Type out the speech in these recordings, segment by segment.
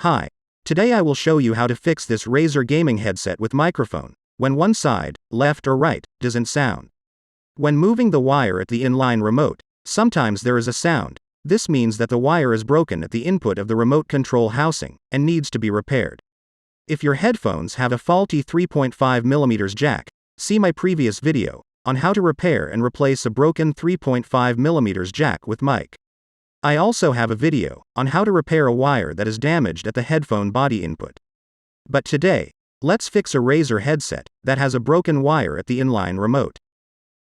Hi. Today I will show you how to fix this Razer gaming headset with microphone, when one side, left or right, doesn't sound. When moving the wire at the inline remote, sometimes there is a sound. This means that the wire is broken at the input of the remote control housing, and needs to be repaired. If your headphones have a faulty 3.5mm jack, see my previous video, on how to repair and replace a broken 3.5mm jack with mic. I also have a video on how to repair a wire that is damaged at the headphone body input. But today, let's fix a Razer headset that has a broken wire at the inline remote.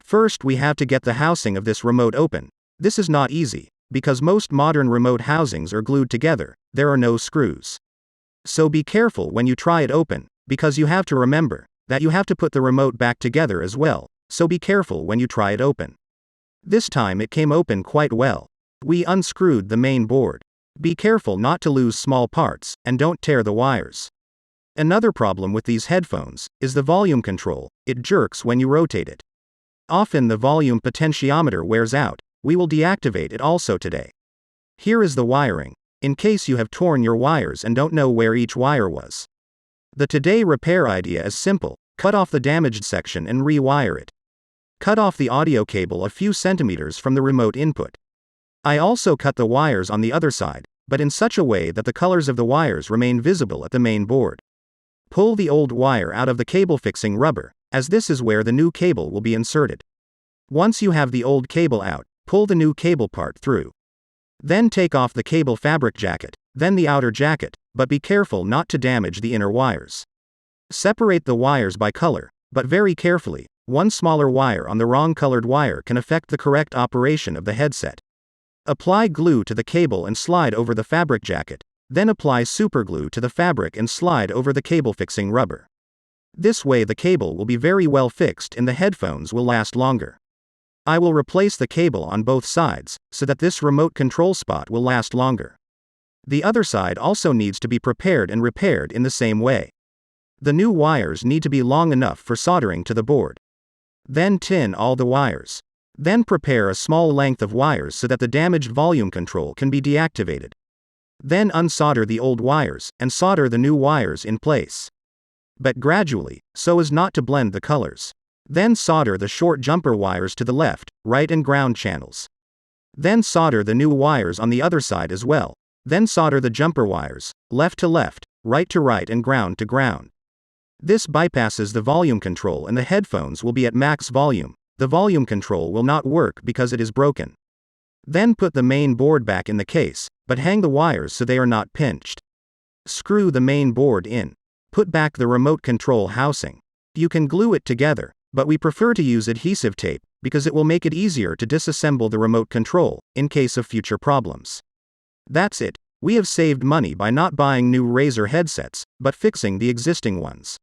First, we have to get the housing of this remote open. This is not easy, because most modern remote housings are glued together, there are no screws. So be careful when you try it open, because you have to remember that you have to put the remote back together as well, so be careful when you try it open. This time it came open quite well. We unscrewed the main board. Be careful not to lose small parts, and don't tear the wires. Another problem with these headphones is the volume control. It jerks when you rotate it. Often the volume potentiometer wears out. We will deactivate it also today. Here is the wiring, in case you have torn your wires and don't know where each wire was. The today repair idea is simple. Cut off the damaged section and rewire it. Cut off the audio cable a few centimeters from the remote input. I also cut the wires on the other side, but in such a way that the colors of the wires remain visible at the main board. Pull the old wire out of the cable fixing rubber, as this is where the new cable will be inserted. Once you have the old cable out, pull the new cable part through. Then take off the cable fabric jacket, then the outer jacket, but be careful not to damage the inner wires. Separate the wires by color, but very carefully. One smaller wire on the wrong colored wire can affect the correct operation of the headset. Apply glue to the cable and slide over the fabric jacket, then apply superglue to the fabric and slide over the cable fixing rubber. This way the cable will be very well fixed and the headphones will last longer. I will replace the cable on both sides, so that this remote control spot will last longer. The other side also needs to be prepared and repaired in the same way. The new wires need to be long enough for soldering to the board. Then tin all the wires. Then prepare a small length of wires so that the damaged volume control can be deactivated. Then unsolder the old wires, and solder the new wires in place. But gradually, so as not to blend the colors. Then solder the short jumper wires to the left, right and ground channels. Then solder the new wires on the other side as well. Then solder the jumper wires, left to left, right to right and ground to ground. This bypasses the volume control and the headphones will be at max volume. The volume control will not work because it is broken. Then put the main board back in the case, but hang the wires so they are not pinched. Screw the main board in. Put back the remote control housing. You can glue it together, but we prefer to use adhesive tape, because it will make it easier to disassemble the remote control, in case of future problems. That's it. We have saved money by not buying new Razer headsets, but fixing the existing ones.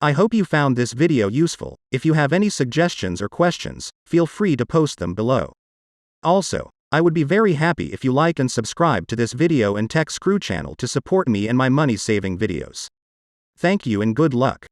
I hope you found this video useful. If you have any suggestions or questions, feel free to post them below. Also, I would be very happy if you like and subscribe to this video and Tech Screw channel to support me and my money-saving videos. Thank you and good luck.